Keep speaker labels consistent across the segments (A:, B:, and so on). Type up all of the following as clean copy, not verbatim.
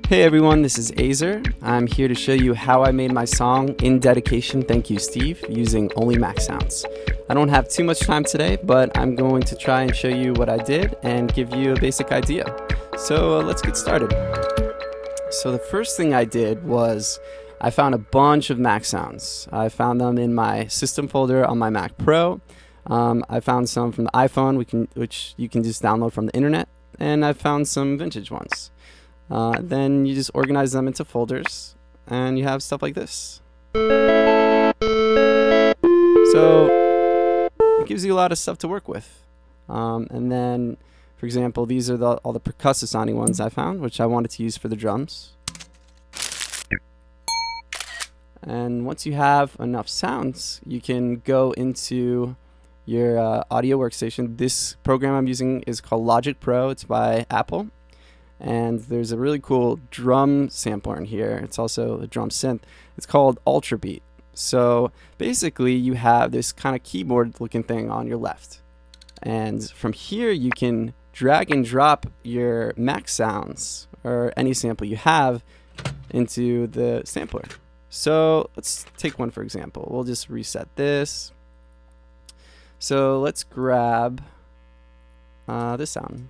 A: Hey everyone, this is Azer. I'm here to show you how I made my song In Dedication Thank You Steve using only Mac sounds. I don't have too much time today, but I'm going to try and show you what I did and give you a basic idea. So let's get started. So the first thing I did was I found a bunch of Mac sounds. I found them in my system folder on my Mac Pro. I found some from the iPhone, which you can just download from the internet, and I found some vintage ones. Then you just organize them into folders, and you have stuff like this. So it gives you a lot of stuff to work with. And then, for example, these are all the percussive sounding ones I found, which I wanted to use for the drums. And once you have enough sounds, you can go into your audio workstation. This program I'm using is called Logic Pro. It's by Apple. And there's a really cool drum sampler in here. It's also a drum synth. It's called Ultrabeat. So basically you have this kind of keyboard looking thing on your left. And from here you can drag and drop your Mac sounds or any sample you have into the sampler. So let's take one for example. We'll just reset this. So let's grab this sound.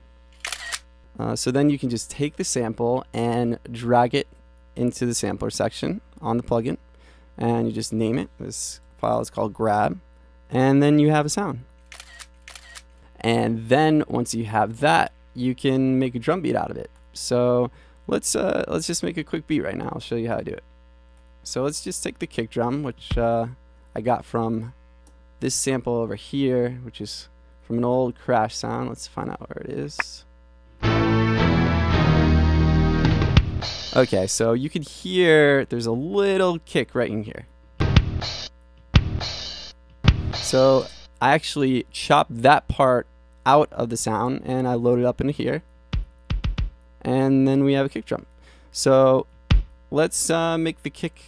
A: So then you can just take the sample and drag it into the sampler section on the plugin, and you just name it. This file is called grab, and then you have a sound. And then once you have that, you can make a drum beat out of it. So let's just make a quick beat right now. I'll show you how I do it. So let's just take the kick drum, which I got from this sample over here, which is from an old Crash sound. Let's find out where it is. Okay, so you could hear there's a little kick right in here. So I actually chopped that part out of the sound and I load it up into here. And then we have a kick drum. So let's make the kick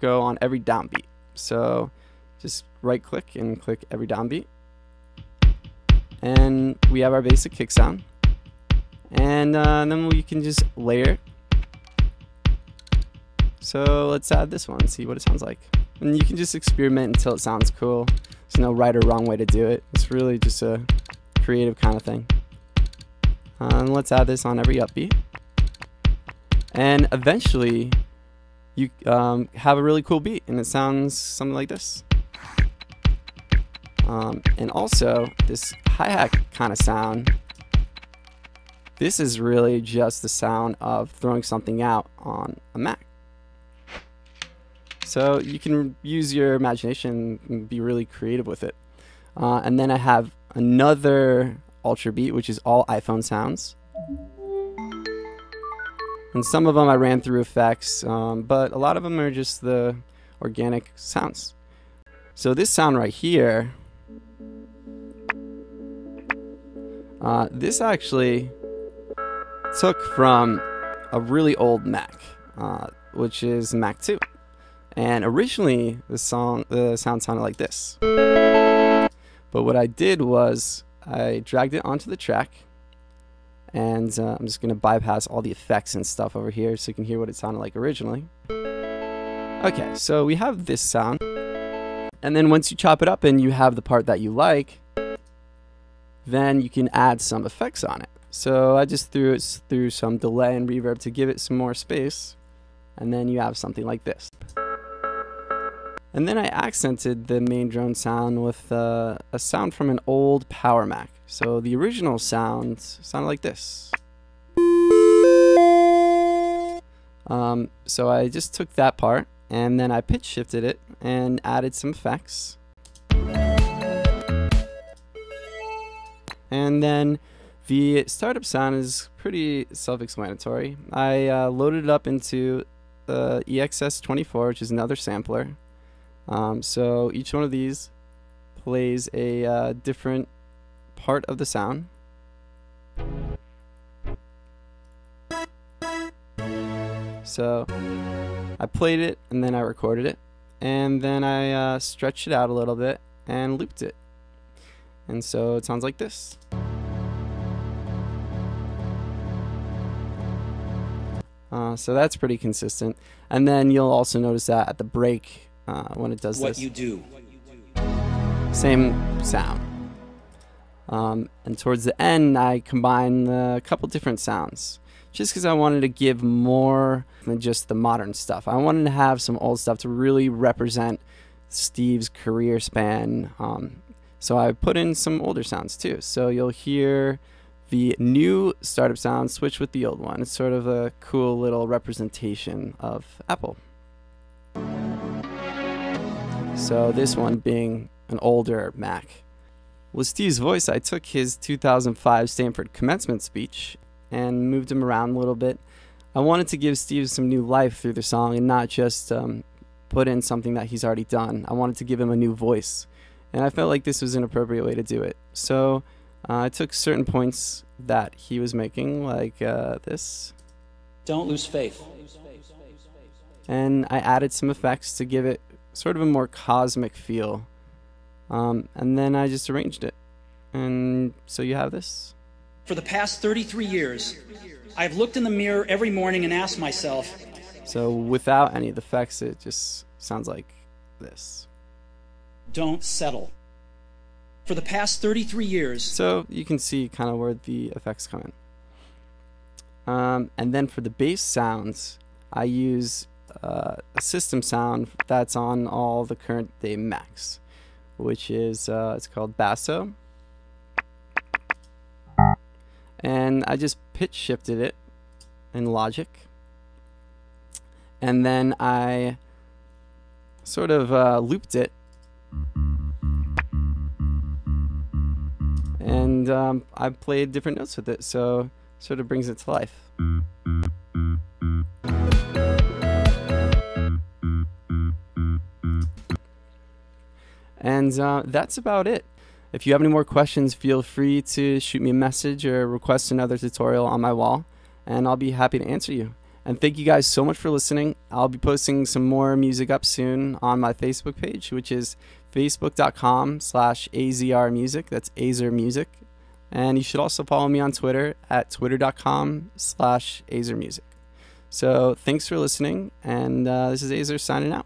A: go on every downbeat. So just right click and click every downbeat. And we have our basic kick sound. And then we can just layer it. So let's add this one, see what it sounds like. And you can just experiment until it sounds cool. There's no right or wrong way to do it. It's really just a creative kind of thing. And let's add this on every upbeat. And eventually, you have a really cool beat, and it sounds something like this. And also, this hi-hat kind of sound, this is really just the sound of throwing something out on a Mac. So you can use your imagination and be really creative with it. And then I have another Ultrabeat, which is all iPhone sounds. And some of them I ran through effects, but a lot of them are just the organic sounds. So this sound right here, this actually took from a really old Mac, which is Mac 2. And originally the sound sounded like this. But what I did was I dragged it onto the track, and I'm just going to bypass all the effects and stuff over here so you can hear what it sounded like originally. Okay, so we have this sound. And then once you chop it up and you have the part that you like, then you can add some effects on it. So I just threw it through some delay and reverb to give it some more space. And then you have something like this. And then I accented the main drone sound with a sound from an old Power Mac. So the original sound sounded like this. So I just took that part and then I pitch shifted it and added some effects. And then the startup sound is pretty self-explanatory. I loaded it up into the EXS24, which is another sampler. So each one of these plays a different part of the sound. So I played it and then I recorded it, and then I stretched it out a little bit and looped it. And so it sounds like this. So that's pretty consistent. And then you'll also notice that at the break, when it does
B: what
A: this,
B: you do.
A: same sound. And towards the end, I combine a couple different sounds, just because I wanted to give more than just the modern stuff. I wanted to have some old stuff to really represent Steve's career span. So I put in some older sounds too. So you'll hear the new startup sound switch with the old one. It's sort of a cool little representation of Apple. So this one being an older Mac. With Steve's voice, I took his 2005 Stanford commencement speech and moved him around a little bit. I wanted to give Steve some new life through the song and not just put in something that he's already done. I wanted to give him a new voice, and I felt like this was an appropriate way to do it. So I took certain points that he was making, like this.
B: Don't lose faith.
A: And I added some effects to give it sort of a more cosmic feel. And then I just arranged it. And so you have this.
B: For the past 33 years, I've looked in the mirror every morning and asked myself.
A: So without any of the effects, it just sounds like this.
B: Don't settle. For the past 33 years.
A: So you can see kind of where the effects come in. And then for the bass sounds, I use a system sound that's on all the current day Macs, which is it's called Basso. And I just pitch shifted it in Logic. And then I sort of looped it. And I played different notes with it, so sort of brings it to life. And that's about it. If you have any more questions, feel free to shoot me a message or request another tutorial on my wall, and I'll be happy to answer you. And thank you guys so much for listening. I'll be posting some more music up soon on my Facebook page, which is facebook.com/AzRmusic. That's AzRmusic. And you should also follow me on Twitter at twitter.com/AzRmusic. So thanks for listening, and this is Azer signing out.